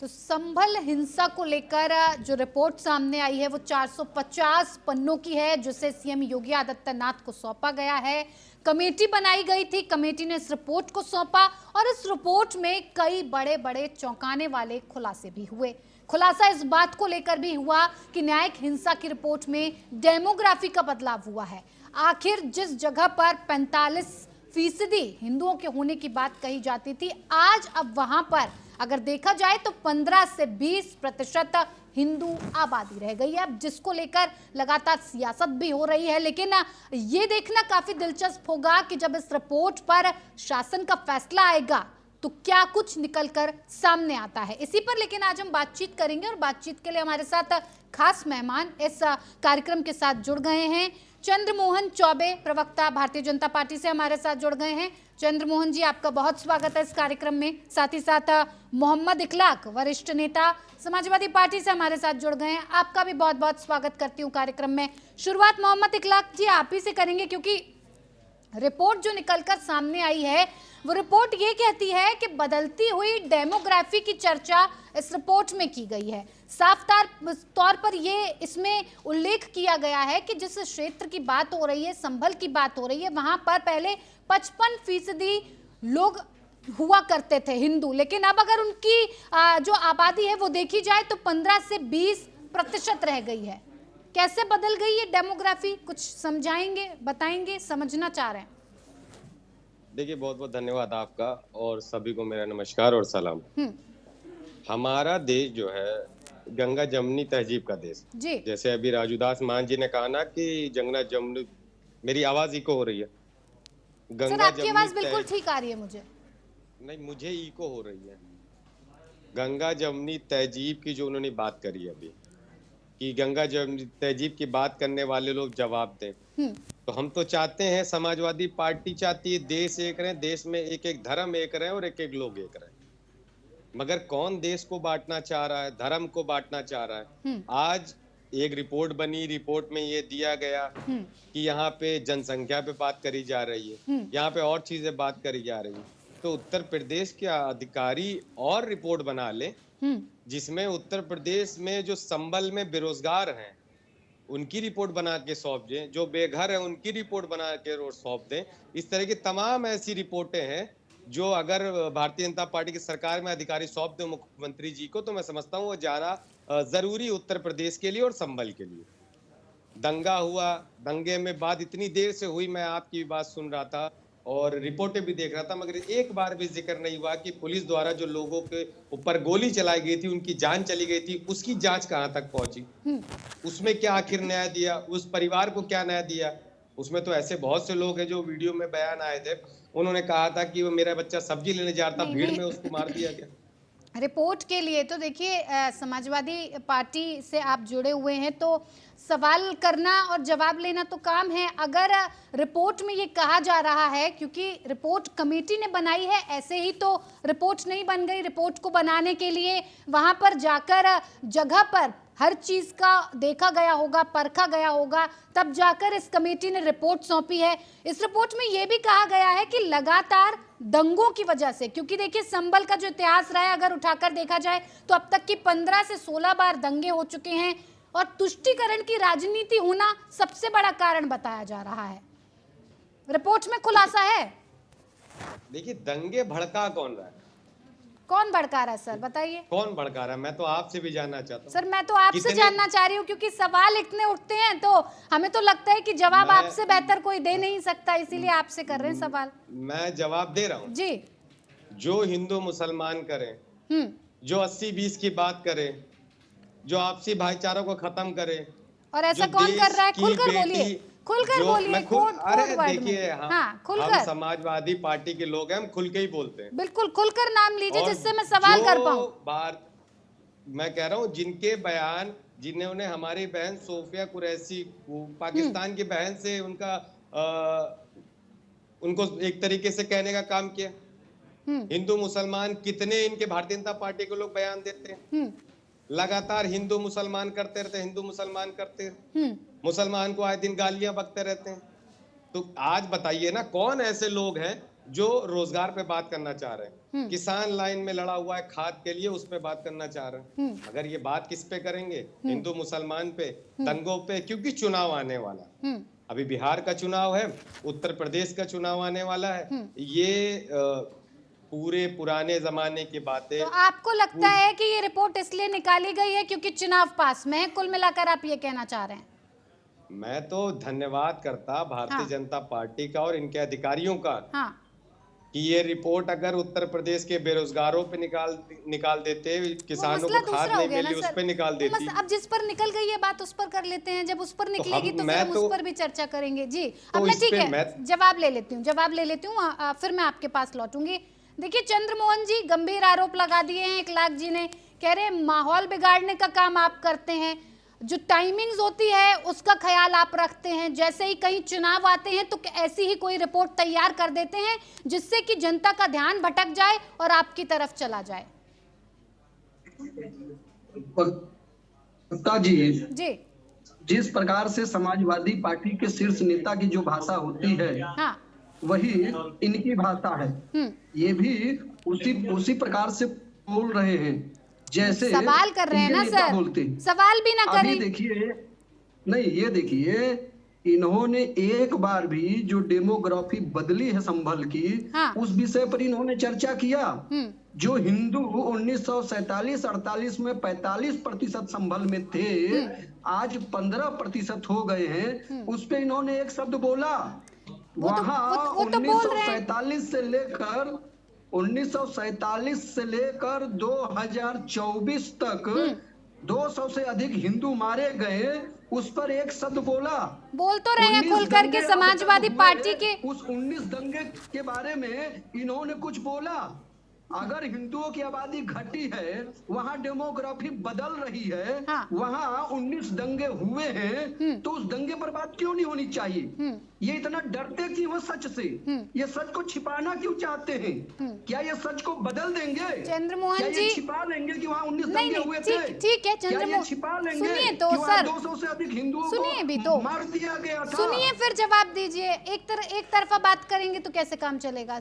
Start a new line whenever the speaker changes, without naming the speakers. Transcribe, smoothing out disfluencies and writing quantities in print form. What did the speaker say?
तो संभल हिंसा को लेकर जो रिपोर्ट सामने आई है वो 450 पन्नों की है, जिसे सीएम योगी आदित्यनाथ को सौंपा गया है। कमेटी बनाई गई थी, कमेटी ने इस रिपोर्ट को सौंपा और इस रिपोर्ट में कई बड़े बड़े चौंकाने वाले खुलासे भी हुए। खुलासा इस बात को लेकर भी हुआ कि न्यायिक हिंसा की रिपोर्ट में डेमोग्राफी का बदलाव हुआ है। आखिर जिस जगह पर 45% हिंदुओं के होने की बात कही जाती थी, आज अब वहां पर अगर देखा जाए तो 15 से 20% हिंदू आबादी रह गई है, अब जिसको लेकर लगातार सियासत भी हो रही है। लेकिन ये देखना काफी दिलचस्प होगा कि जब इस रिपोर्ट पर शासन का फैसला आएगा तो क्या कुछ निकलकर सामने आता है। इसी पर लेकिन आज हम बातचीत करेंगे और बातचीत के लिए हमारे साथ खास मेहमान इस कार्यक्रम के साथ जुड़ गए हैं। चंद्रमोहन चौबे, प्रवक्ता भारतीय जनता पार्टी से हमारे साथ जुड़ गए हैं। चंद्रमोहन जी, आपका बहुत स्वागत है इस कार्यक्रम में। साथ ही साथ मोहम्मद इखलाक, वरिष्ठ नेता समाजवादी पार्टी से हमारे साथ जुड़ गए हैं। आपका भी बहुत बहुत स्वागत करती हूँ कार्यक्रम में। शुरुआत मोहम्मद इखलाक जी आप ही से करेंगे, क्योंकि रिपोर्ट जो निकलकर सामने आई है वो रिपोर्ट ये कहती है कि बदलती हुई डेमोग्राफी की चर्चा इस रिपोर्ट में की गई है। साफ तौर पर ये इसमें उल्लेख किया गया है कि जिस क्षेत्र की बात हो रही है, संभल की बात हो रही है, वहां पर पहले 55% लोग हुआ करते थे हिंदू, लेकिन अब अगर उनकी जो आबादी है वो देखी जाए तो 15 से 20% रह गई है। कैसे बदल गई ये डेमोग्राफी, कुछ समझाएंगे, बताएंगे, समझना चाह रहे हैं।
देखिए, बहुत बहुत धन्यवाद आपका और सभी को मेरा नमस्कार और सलाम। हमारा देश जो है गंगा जमुनी तहजीब का देश
जी।
जैसे अभी राजूदास मान जी ने कहा ना कि गंगा जमुनी, मेरी आवाज इको हो रही है।
सर आपकी आवाज बिल्कुल ठीक आ रही है मुझे।
नहीं, मुझे इको हो रही है। गंगा जमुनी तहजीब की जो उन्होंने बात करी अभी कि गंगा जमुनी तहजीब की बात करने वाले लोग जवाब दें, तो हम तो चाहते हैं, समाजवादी पार्टी चाहती है देश एक रहे, देश में एक एक धर्म एक रहे और एक एक लोग एक रहे। मगर कौन देश को बांटना चाह रहा है, धर्म को बांटना चाह रहा है। आज एक रिपोर्ट बनी, रिपोर्ट में ये दिया गया कि यहाँ पे जनसंख्या पे बात करी जा रही है, यहाँ पे और चीजें बात करी जा रही है। तो उत्तर प्रदेश के अधिकारी और रिपोर्ट बना ले जिसमें उत्तर प्रदेश में जो संबल में बेरोजगार हैं उनकी रिपोर्ट बना के सौंप दें, जो बेघर है उनकी रिपोर्ट बना के सौंप दें। इस तरह की तमाम ऐसी रिपोर्टें हैं जो अगर भारतीय जनता पार्टी की सरकार में अधिकारी सौंप दें मुख्यमंत्री जी को, तो मैं समझता हूँ वो ज्यादा जरूरी उत्तर प्रदेश के लिए और संबल के लिए। दंगा हुआ, दंगे में बात इतनी देर से हुई, मैं आपकी बात सुन रहा था और रिपोर्टें भी देख रहा था, मगर एक बार भी जिक्र नहीं हुआ कि पुलिस द्वारा जो लोगों के ऊपर गोली चलाई गई थी, उनकी जान चली गई थी, उसकी जांच कहां तक पहुंची, उसमें क्या आखिर न्याय दिया, उस परिवार को क्या न्याय दिया। उसमें तो ऐसे बहुत से लोग हैं जो वीडियो में बयान आए थे, उन्होंने कहा था कि वो मेरा बच्चा सब्जी लेने जा रहा था, भीड़ में उसको मार दिया गया।
रिपोर्ट के लिए तो देखिए, समाजवादी पार्टी से आप जुड़े हुए हैं तो सवाल करना और जवाब लेना तो काम है। अगर रिपोर्ट में ये कहा जा रहा है, क्योंकि रिपोर्ट कमेटी ने बनाई है, ऐसे ही तो रिपोर्ट नहीं बन गई। रिपोर्ट को बनाने के लिए वहां पर जाकर जगह पर हर चीज का देखा गया होगा, परखा गया होगा, तब जाकर इस कमेटी ने रिपोर्ट सौंपी है। इस रिपोर्ट में यह भी कहा गया है कि लगातार दंगों की वजह से, क्योंकि देखिए संभल का जो इतिहास रहा है अगर उठाकर देखा जाए तो अब तक की 15 से 16 बार दंगे हो चुके हैं और तुष्टीकरण की राजनीति होना सबसे बड़ा कारण बताया जा रहा है। रिपोर्ट में खुलासा है।
देखिए, दंगे भड़का कौन रहा है,
कौन भड़का रहा है सर, बताइए।
कौन भड़का रहा है, मैं तो आपसे भी जानना चाहता हूँ।
सर मैं तो आपसे जानना चाह रही हूँ, क्योंकि सवाल इतने उठते हैं तो हमें तो लगता है कि जवाब आपसे बेहतर कोई दे नहीं सकता, इसीलिए आपसे कर रहे हैं सवाल।
मैं जवाब दे रहा हूँ
जी।
जो हिंदू मुसलमान करें, जो 80-20 की बात करें, जो आपसी भाईचारा को खत्म करे,
और ऐसा कौन कर रहा है, खुलकर बोलिए, खुलकर बोलिए।
अरे देखिए, हम समाजवादी पार्टी के लोग हैं, हम खुल के ही बोलते हैं।
बिल्कुल खुलकर नाम लीजिए जिससे मैं सवाल कर पाऊं।
मैं कह रहा हूं जिनके बयान, जिन्होंने हमारी बहन सोफिया कुरैशी को पाकिस्तान की बहन से उनको एक तरीके से कहने का काम किया। हिंदू मुसलमान कितने इनके भारतीय जनता पार्टी के लोग बयान देते हैं, लगातार हिंदू मुसलमान करते रहते, हिंदू मुसलमान करते, मुसलमान को आए दिन गालियां बकते रहते हैं। तो आज बताइए ना, कौन ऐसे लोग हैं जो रोजगार पे बात करना चाह रहे हैं, किसान लाइन में लड़ा हुआ है खाद के लिए, उस पे बात करना चाह रहे हैं। अगर ये बात किस पे करेंगे, हिंदू मुसलमान पे, दंगों पे, क्योंकि चुनाव आने वाला है। अभी बिहार का चुनाव है, उत्तर प्रदेश का चुनाव आने वाला है। ये पूरे पुराने जमाने की बातें।
तो आपको लगता है कि ये रिपोर्ट इसलिए निकाली गई है क्योंकि चुनाव पास में है, कुल मिलाकर आप ये कहना चाह रहे हैं?
मैं तो धन्यवाद करता भारतीय
हाँ।
जनता पार्टी का और इनके अधिकारियों का,
हाँ।
कि ये रिपोर्ट अगर उत्तर प्रदेश के बेरोजगारों पे निकाल देते, किसानों को खाद नहीं मिली उस पे निकाल देती।
अब जिस पर निकल गई है बात उस पर कर लेते हैं, जब उस पर निकलेगी तो फिर हम उस पर भी चर्चा करेंगे। जी अब मैं ठीक है जवाब ले लेती हूँ, फिर मैं आपके पास लौटूंगी। देखिए चंद्रमोहन जी गंभीर आरोप लगा दिए हैं 1 लाख जी ने, कह रहे हैं माहौल बिगाड़ने का काम आप करते हैं, जो टाइमिंग्स होती है उसका ख्याल आप रखते हैं, जैसे ही कहीं चुनाव आते हैं तो ऐसी ही कोई रिपोर्ट तैयार कर देते हैं जिससे कि जनता का ध्यान भटक जाए और आपकी तरफ चला जाए।
जी जिस प्रकार से समाजवादी पार्टी के शीर्ष नेता की जो भाषा होती है,
हाँ।
वही इनकी भाषा है। ये भी उसी प्रकार से बोल रहे हैं जैसे
सवाल कर रहे हैं ना सर,
बोलते
सवाल भी ना करें।
अभी देखिए, नहीं ये देखिए, इन्होंने एक बार भी जो डेमोग्राफी बदली है संभल की,
हाँ।
उस विषय पर इन्होंने चर्चा किया। जो हिंदू 1947-48 में 45% संभल में थे, आज 15% हो गए हैं, उस पे इन्होंने एक शब्द बोला। वहाँ 1947 से लेकर 2024 तक 200 से अधिक हिंदू मारे गए, उस पर एक शब्द बोला।
बोल तो रहे हैं खुल करके समाजवादी पार्टी के।
उस 19 दंगे के बारे में इन्होंने कुछ बोला। अगर हिंदुओं की आबादी घटी है, वहाँ डेमोग्राफी बदल रही है,
हाँ।
वहाँ 19 दंगे हुए हैं, तो उस दंगे पर बात क्यों नहीं होनी चाहिए? ये इतना डरते क्यों हैं सच से? ये सच को छिपाना क्यों चाहते हैं? क्या ये सच को बदल देंगे?
चंद्रमोहन जी
छिपा लेंगे कि वहाँ 19 दंगे हुए थे?
ठीक है चंद्रमोहन,
छिपा लेंगे?
सुनिए तो सर,
200 से अधिक हिंदुओं
सुनिए भी
को
तो,
मार दिया गया था।
सुनिए फिर जवाब दीजिए। एक तरफा बात करेंगे तो कैसे काम चलेगा?